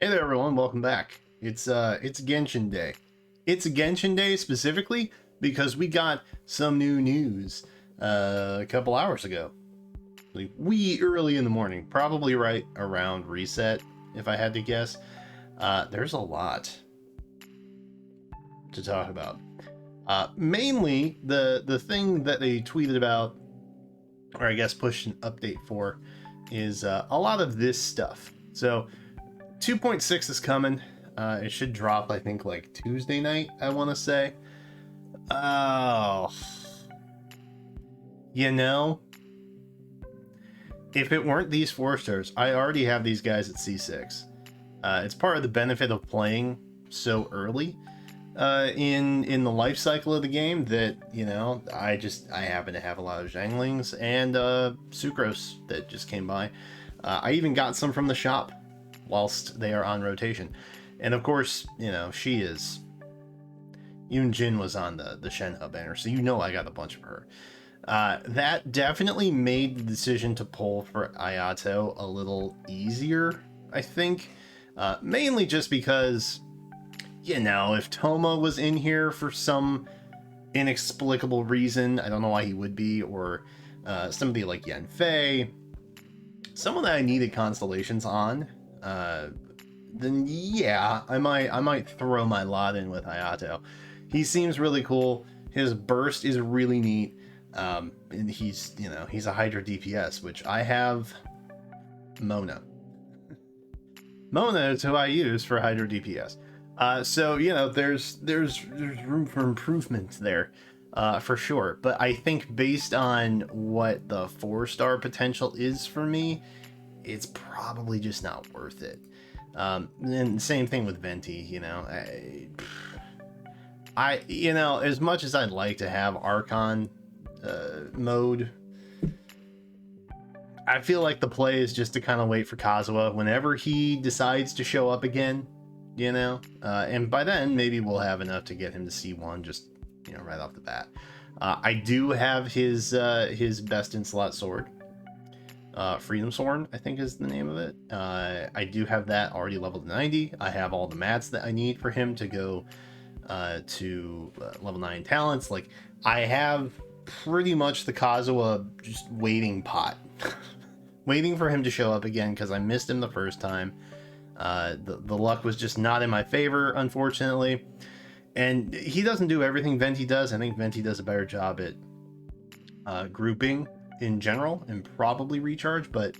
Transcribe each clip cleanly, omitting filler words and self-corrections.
Hey there, everyone. Welcome back. It's Genshin Day. It's Genshin Day specifically because we got some new news a couple hours ago. Like wee early in the morning, probably right around reset, if I had to guess. There's a lot to talk about. Mainly the thing that they tweeted about, or I guess pushed an update for, is a lot of this stuff. So 2.6 is coming. It should drop, I think, like Tuesday night, I want to say. Oh. You know, if it weren't these 4 stars, I already have these guys at C6. It's part of the benefit of playing so early in the life cycle of the game that, you know, I happen to have a lot of Zhanglings and Sucrose that just came by. I even got some from the shop whilst they are on rotation. And of course, you know, she is... Yoon Jin was on the Shenhe banner, so you know I got a bunch of her. That definitely made the decision to pull for Ayato a little easier, I think. Mainly just because, you know, if Toma was in here for some inexplicable reason, I don't know why he would be, or somebody like Yanfei, someone that I needed constellations on, then yeah, I might throw my lot in with Hayato. He seems really cool. His burst is really neat. And he's, you know, he's a Hydra DPS, which I have Mona. Mona is who I use for Hydra DPS. So, you know, there's room for improvement there, for sure. But I think based on what the 4-star potential is for me, it's probably just not worth it. And same thing with Venti, you know. I you know, as much as I'd like to have Archon mode, I feel like the play is just to kind of wait for Kazuha whenever he decides to show up again, you know. And by then, maybe we'll have enough to get him to C1 just, you know, right off the bat. I do have his best in slot sword. Freedom Sword, I think is the name of it. I do have that already leveled to 90. I have all the mats that I need for him to go to level 9 talents. Like, I have pretty much the Kazuha just waiting pot. Waiting for him to show up again because I missed him the first time. The luck was just not in my favor, unfortunately. And he doesn't do everything Venti does. I think Venti does a better job at grouping in general and probably recharge, but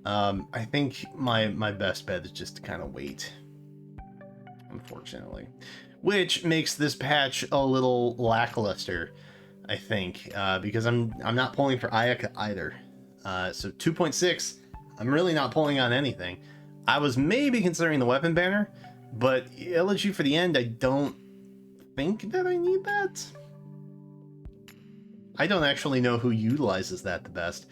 I think my best bet is just to kind of wait, unfortunately, which makes this patch a little lackluster, I think, because I'm not pulling for Ayaka either. So 2.6, I'm really not pulling on anything. I was maybe considering the weapon banner, but Elegy for the End, I don't think that I need that. I don't actually know who utilizes that the best,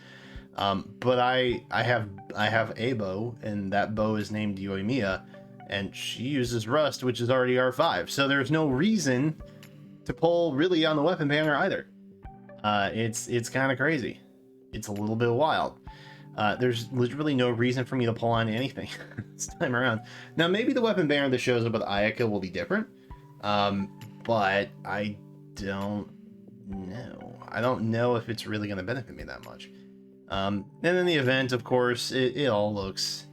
but I have a bow, and that bow is named Yoimiya, and she uses Rust, which is already R5. So there's no reason to pull really on the weapon banner either. It's kind of crazy. It's a little bit wild. There's literally no reason for me to pull on anything this time around. Now maybe the weapon banner that shows up with Ayaka will be different, but I don't know. I don't know if it's really going to benefit me that much. And then the event, of course, it all looks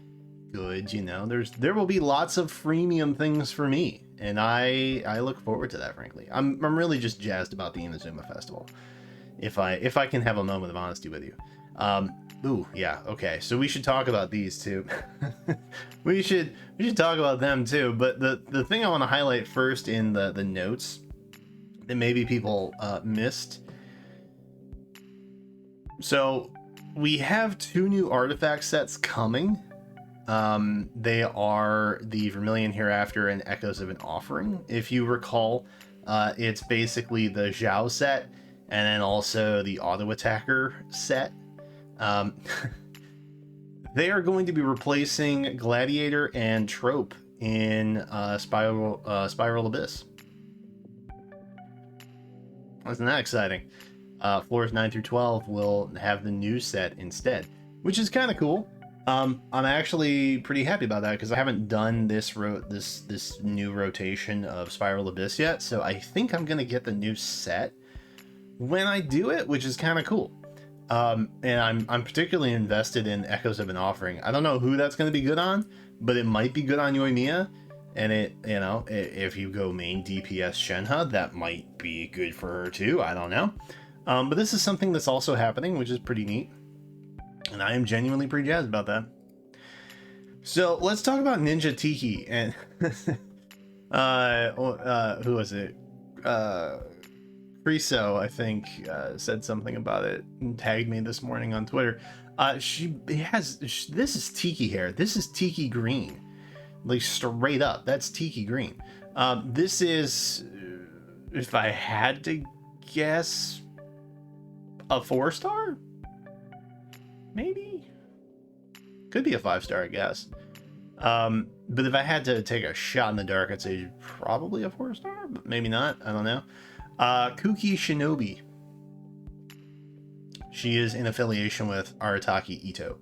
good, you know. There will be lots of freemium things for me, and I look forward to that, frankly. I'm really just jazzed about the Inazuma Festival. If I can have a moment of honesty with you. Ooh, yeah, okay. So we should talk about these too. we should talk about them too. But the thing I want to highlight first in the notes that maybe people missed. So we have 2 new artifact sets coming. They are the Vermilion Hereafter and Echoes of an Offering. If you recall, it's basically the Zhao set and then also the Auto Attacker set. They are going to be replacing Gladiator and Trope in Spiral Abyss. Isn't that exciting? Floors 9 through 12 will have the new set instead, which is kind of cool. I'm actually pretty happy about that because I haven't done this new rotation of Spiral Abyss yet, so I think I'm gonna get the new set when I do it, which is kind of cool. And I'm particularly invested in Echoes of an Offering. I don't know who that's going to be good on, but it might be good on Yoimiya. And if you go main DPS Shenhe, that might be good for her too. I don't know. But this is something that's also happening, which is pretty neat. And I am genuinely pretty jazzed about that. So let's talk about Ninja Tiki and who was it? Friso, I think, said something about it and tagged me this morning on Twitter. This is Tiki hair. This is Tiki green. Like straight up, that's Tiki green. This is, if I had to guess, a 4-star? Maybe? Could be a 5-star, I guess. But if I had to take a shot in the dark, I'd say probably a 4-star, but maybe not. I don't know. Kuki Shinobi. She is in affiliation with Arataki Ito,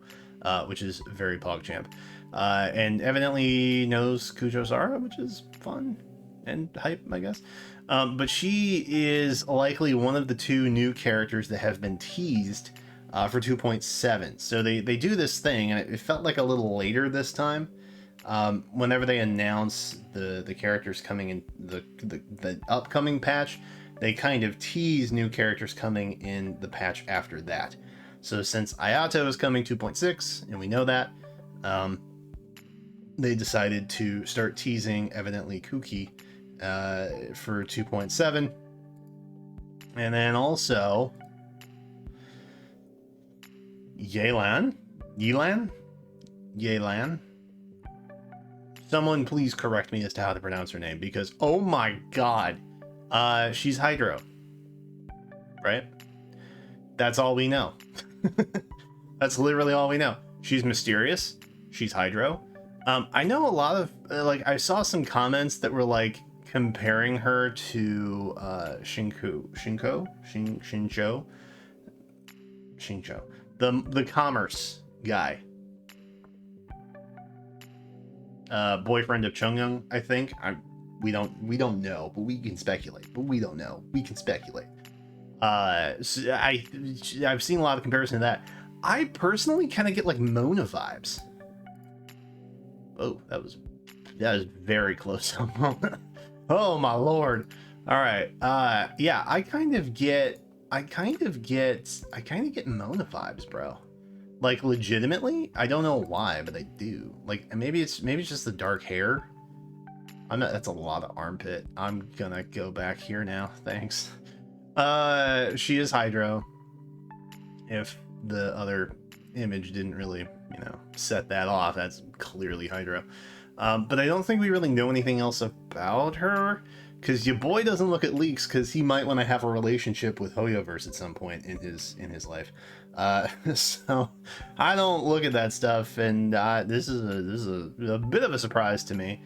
which is very PogChamp. And evidently knows Kujosara, which is fun and hype, I guess. But she is likely one of the 2 new characters that have been teased for 2.7. So they do this thing, and it felt like a little later this time. Whenever they announce the characters coming in the upcoming patch, they kind of tease new characters coming in the patch after that. So since Ayato is coming 2.6, and we know that, they decided to start teasing, evidently, Kuki for 2.7. And then also Yelan. Someone please correct me as to how to pronounce her name, because oh my god, she's Hydro, right? That's all we know. That's literally all we know. She's mysterious. She's Hydro. I know a lot of I saw some comments that were like comparing her to Shincho, the commerce guy, boyfriend of Chungyoung, I think. We don't know, but we can speculate. But we don't know. We can speculate. So I've seen a lot of comparison to that. I personally kind of get like Mona vibes. Oh, that was very close to Mona. Oh my lord. All right. Yeah, I kind of get Mona vibes, bro. Like legitimately, I don't know why, but I do. Like maybe it's just the dark hair. That's a lot of armpit. I'm gonna go back here now. Thanks. She is Hydro. If the other image didn't really, set that off, that's clearly Hydro. But I don't think we really know anything else about her, because your boy doesn't look at leaks, because he might want to have a relationship with Hoyoverse at some point in his life. So I don't look at that stuff, and this is a bit of a surprise to me.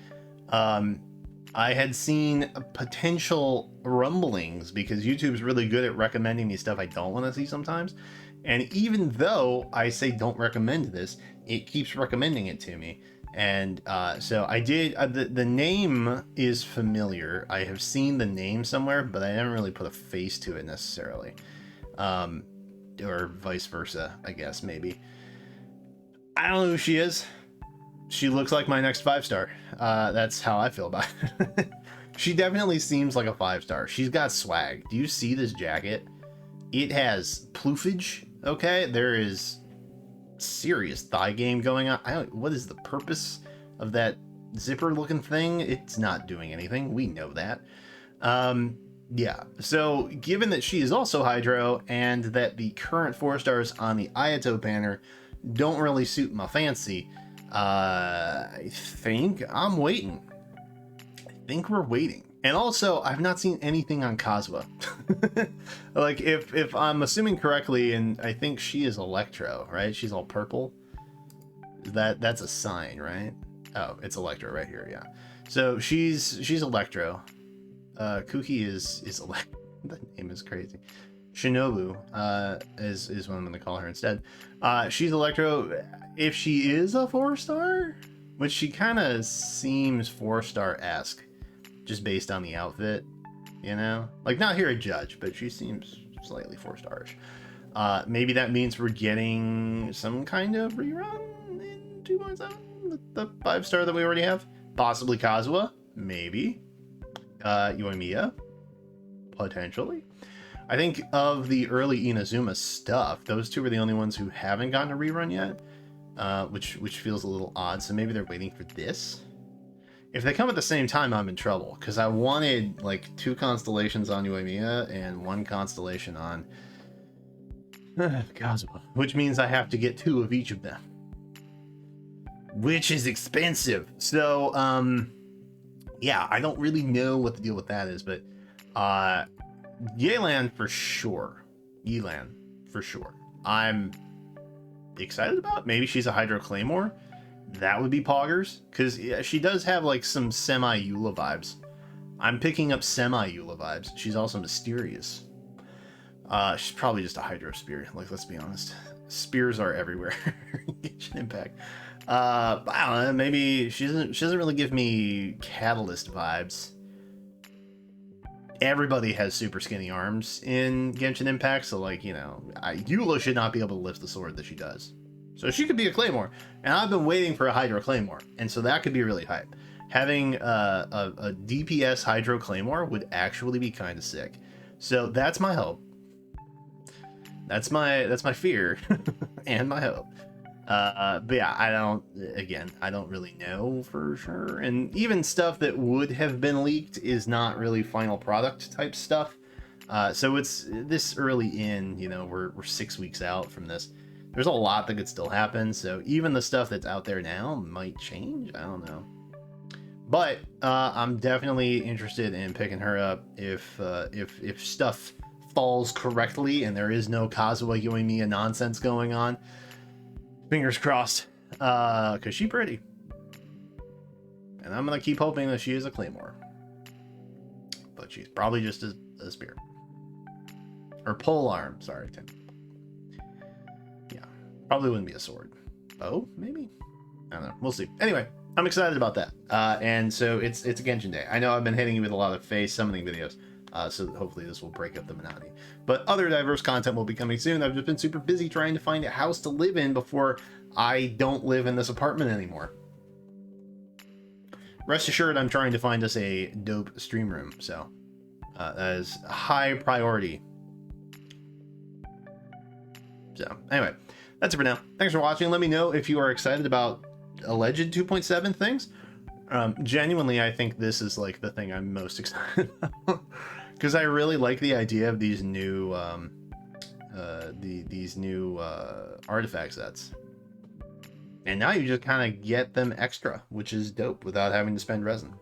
I had seen potential rumblings, because YouTube's really good at recommending me stuff I don't want to see sometimes. And even though I say don't recommend this, it keeps recommending it to me. And so I did. The name is familiar. I have seen the name somewhere, but I haven't really put a face to it necessarily. Or vice versa, I guess, maybe. I don't know who she is. She looks like my next 5-star. That's how I feel about it. She definitely seems like a 5-star. She's got swag. Do you see this jacket? It has plumage. Okay, there is serious thigh game going on. What is the purpose of that zipper looking thing? It's not doing anything. We know that. Yeah, so given that she is also Hydro, and that the current 4-stars on the Ayato banner don't really suit my fancy, I think I'm waiting. I think we're waiting. And also, I've not seen anything on Kazuha. Like, if I'm assuming correctly, and I think she is Electro, right? She's all purple. That's a sign, right? Oh, it's Electro right here, yeah. So she's Electro. Kuki is Electro. That name is crazy. Shinobu, is what I'm going to call her instead. She's Electro. If she is a 4-star, which she kind of seems 4-star-esque, just based on the outfit, you know? Like, not here to judge, but she seems slightly 4-star-ish. Maybe that means we're getting some kind of rerun in 2.7, the 5-star that we already have. Possibly Kazuha, maybe. Yoimiya, potentially. I think of the early Inazuma stuff, those two are the only ones who haven't gotten a rerun yet, which feels a little odd. So maybe they're waiting for this. If they come at the same time, I'm in trouble, because I wanted like 2 constellations on Yoimiya and 1 constellation on Kazuha, which means I have to get 2 of each of them, which is expensive. So yeah, I don't really know what the deal with that is, but Yelan for sure. Yelan for sure. I'm excited about. Maybe she's a Hydro Claymore. That would be poggers, because yeah, she does have like some semi-Eula vibes. I'm picking up semi-Eula vibes. She's also mysterious. She's probably just a Hydro Spear. Like, let's be honest. Spears are everywhere in Genshin Impact. I don't know, maybe she doesn't really give me Catalyst vibes. Everybody has super skinny arms in Genshin Impact, so like, you know, Eula should not be able to lift the sword that she does. So she could be a Claymore, and I've been waiting for a Hydro Claymore, and so that could be really hype. Having a DPS Hydro Claymore would actually be kind of sick. So that's my hope. That's my fear and my hope. But yeah, I don't really know for sure. And even stuff that would have been leaked is not really final product type stuff. So it's this early in, you know, we're 6 weeks out from this. There's a lot that could still happen. So even the stuff that's out there now might change. I don't know. But I'm definitely interested in picking her up if stuff falls correctly and there is no Kazuha Yoimiya nonsense going on. Fingers crossed, because she's pretty. And I'm going to keep hoping that she is a Claymore. But she's probably just a spear. Or pole arm, sorry, Tim. Yeah, probably wouldn't be a sword. Oh, maybe? I don't know, we'll see. Anyway, I'm excited about that. And so it's a Genshin Day. I know I've been hitting you with a lot of face summoning videos. So hopefully this will break up the monotony. But other diverse content will be coming soon. I've just been super busy trying to find a house to live in before I don't live in this apartment anymore. Rest assured, I'm trying to find us a dope stream room. So that is a high priority. So anyway, that's it for now. Thanks for watching. Let me know if you are excited about alleged 2.7 things. Genuinely, I think this is like the thing I'm most excited about. Because I really like the idea of these new artifact sets, and now you just kind of get them extra, which is dope without having to spend resin.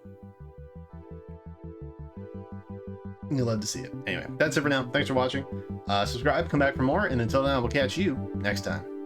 You'll love to see it. Anyway, that's it for now. Thanks for watching. Subscribe, come back for more, and until then, I will catch you next time.